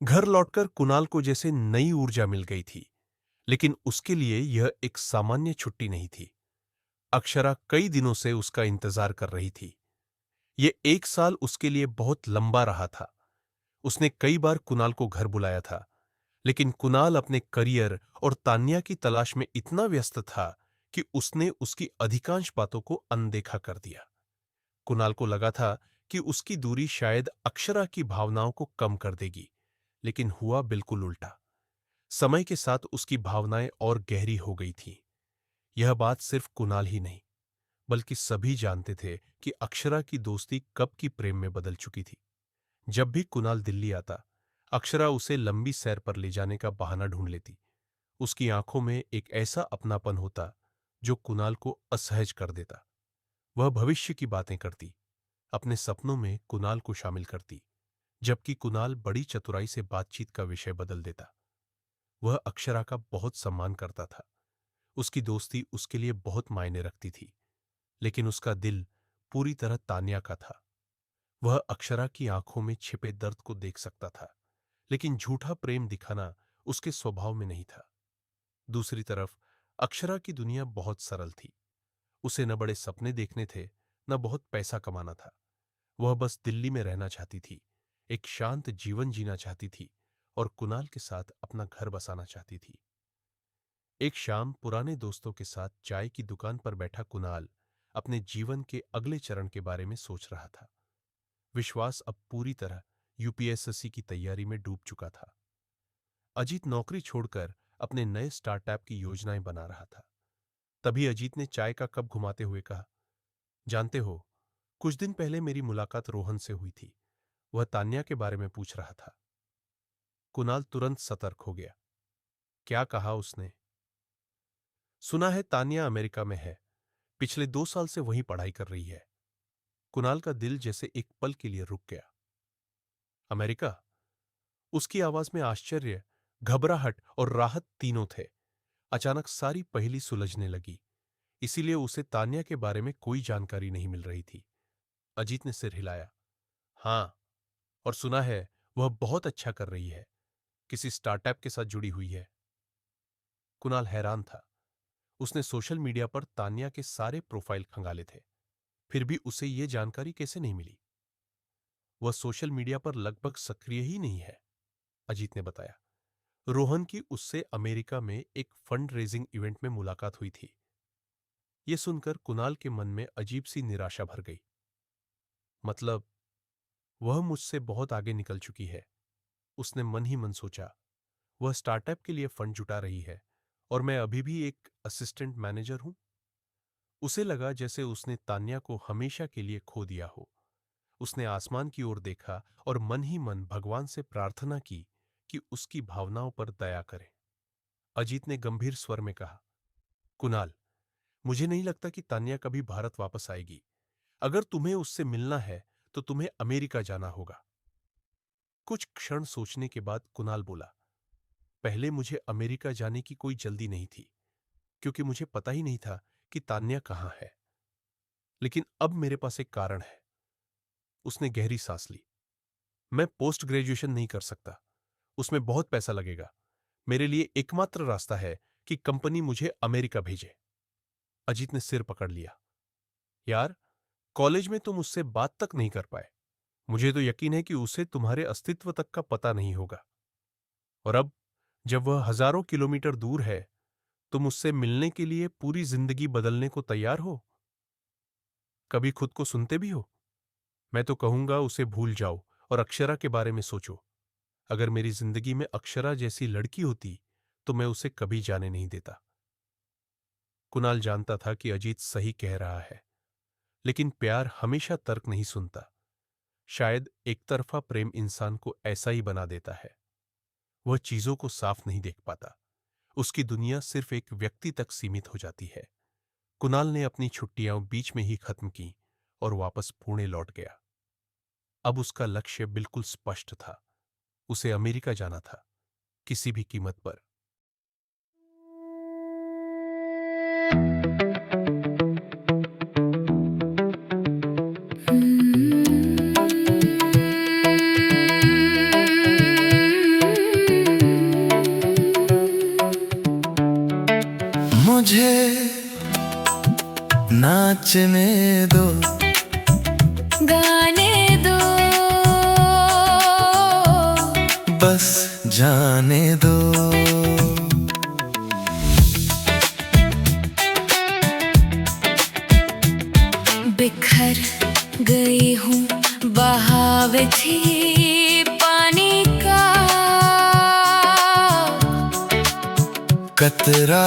घर लौटकर कुणाल को जैसे नई ऊर्जा मिल गई थी, लेकिन उसके लिए यह एक सामान्य छुट्टी नहीं थी। अक्षरा कई दिनों से उसका इंतजार कर रही थी। ये 1 साल उसके लिए बहुत लंबा रहा था। उसने कई बार कुणाल को घर बुलाया था, लेकिन कुणाल अपने करियर और तान्या की तलाश में इतना व्यस्त था कि उसने उसकी अधिकांश बातों को अनदेखा कर दिया। कुणाल को लगा था कि उसकी दूरी शायद अक्षरा की भावनाओं को कम कर देगी, लेकिन हुआ बिल्कुल उल्टा। समय के साथ उसकी भावनाएं और गहरी हो गई थीं। यह बात सिर्फ कुणाल ही नहीं, बल्कि सभी जानते थे कि अक्षरा की दोस्ती कब की प्रेम में बदल चुकी थी। जब भी कुणाल दिल्ली आता, अक्षरा उसे लंबी सैर पर ले जाने का बहाना ढूंढ लेती। उसकी आंखों में एक ऐसा अपनापन होता जो कुणाल को असहज कर देता। वह भविष्य की बातें करती, अपने सपनों में कुणाल को शामिल करती, जबकि कुणाल बड़ी चतुराई से बातचीत का विषय बदल देता। वह अक्षरा का बहुत सम्मान करता था। उसकी दोस्ती उसके लिए बहुत मायने रखती थी, लेकिन उसका दिल पूरी तरह तान्या का था। वह अक्षरा की आंखों में छिपे दर्द को देख सकता था, लेकिन झूठा प्रेम दिखाना उसके स्वभाव में नहीं था। दूसरी तरफ अक्षरा की दुनिया बहुत सरल थी। उसे न बड़े सपने देखने थे, न बहुत पैसा कमाना था। वह बस दिल्ली में रहना चाहती थी, एक शांत जीवन जीना चाहती थी और कुणाल के साथ अपना घर बसाना चाहती थी। एक शाम पुराने दोस्तों के साथ चाय की दुकान पर बैठा कुणाल अपने जीवन के अगले चरण के बारे में सोच रहा था। विश्वास अब पूरी तरह यूपीएसएससी की तैयारी में डूब चुका था। अजीत नौकरी छोड़कर अपने नए स्टार्टअप की योजनाएं बना रहा था। तभी अजीत ने चाय का कप घुमाते हुए कहा, जानते हो, कुछ दिन पहले मेरी मुलाकात रोहन से हुई थी। वह तान्या के बारे में पूछ रहा था। कुणाल तुरंत सतर्क हो गया। क्या कहा उसने? सुना है तान्या अमेरिका में है, पिछले 2 साल से वहीं पढ़ाई कर रही है। कुणाल का दिल जैसे एक पल के लिए रुक गया। अमेरिका? उसकी आवाज में आश्चर्य, घबराहट और राहत तीनों थे। अचानक सारी पहेली सुलझने लगी। इसीलिए उसे तान्या के बारे में कोई जानकारी नहीं मिल रही थी। अजीत ने सिर हिलाया। हाँ, और सुना है वह बहुत अच्छा कर रही है, किसी स्टार्टअप के साथ जुड़ी हुई है। कुणाल हैरान था। उसने सोशल मीडिया पर तान्या के सारे प्रोफाइल खंगाले थे, फिर भी उसे यह जानकारी कैसे नहीं मिली? वह सोशल मीडिया पर लगभग सक्रिय ही नहीं है, अजीत ने बताया। रोहन की उससे अमेरिका में एक फंड रेजिंग इवेंट में मुलाकात हुई थी। यह सुनकर कुणाल के मन में अजीब सी निराशा भर गई। मतलब वह मुझसे बहुत आगे निकल चुकी है, उसने मन ही मन सोचा। वह स्टार्टअप के लिए फंड जुटा रही है और मैं अभी भी एक असिस्टेंट मैनेजर हूं। उसे लगा जैसे उसने तान्या को हमेशा के लिए खो दिया हो। उसने आसमान की ओर देखा और मन ही मन भगवान से प्रार्थना की कि उसकी भावनाओं पर दया करे। अजीत ने गंभीर स्वर में कहा, कुणाल, मुझे नहीं लगता कि तान्या कभी भारत वापस आएगी। अगर तुम्हें उससे मिलना है तो तुम्हें अमेरिका जाना होगा। कुछ क्षण सोचने के बाद कुणाल बोला, पहले मुझे अमेरिका जाने की कोई जल्दी नहीं थी, क्योंकि मुझे पता ही नहीं था कि तान्या कहां है। लेकिन अब मेरे पास एक कारण है। उसने गहरी सांस ली। मैं पोस्ट ग्रेजुएशन नहीं कर सकता, उसमें बहुत पैसा लगेगा। मेरे लिए एकमात्र रास्ता है कि कंपनी मुझे अमेरिका भेजे। अजीत ने सिर पकड़ लिया। यार, कॉलेज में तुम उससे बात तक नहीं कर पाए। मुझे तो यकीन है कि उसे तुम्हारे अस्तित्व तक का पता नहीं होगा। और अब जब वह हजारों किलोमीटर दूर है, तुम उससे मिलने के लिए पूरी जिंदगी बदलने को तैयार हो? कभी खुद को सुनते भी हो? मैं तो कहूंगा उसे भूल जाओ और अक्षरा के बारे में सोचो। अगर मेरी जिंदगी में अक्षरा जैसी लड़की होती तो मैं उसे कभी जाने नहीं देता। कुणाल जानता था कि अजीत सही कह रहा है, लेकिन प्यार हमेशा तर्क नहीं सुनता। शायद एक तरफा प्रेम इंसान को ऐसा ही बना देता है। वह चीजों को साफ नहीं देख पाता। उसकी दुनिया सिर्फ एक व्यक्ति तक सीमित हो जाती है। कुणाल ने अपनी छुट्टियां बीच में ही खत्म की और वापस पुणे लौट गया। अब उसका लक्ष्य बिल्कुल स्पष्ट था। उसे अमेरिका जाना था, किसी भी कीमत पर। नाचने दो, गाने दो, बस जाने दो। बिखर गई हूँ बहाव थी पानी का, कतरा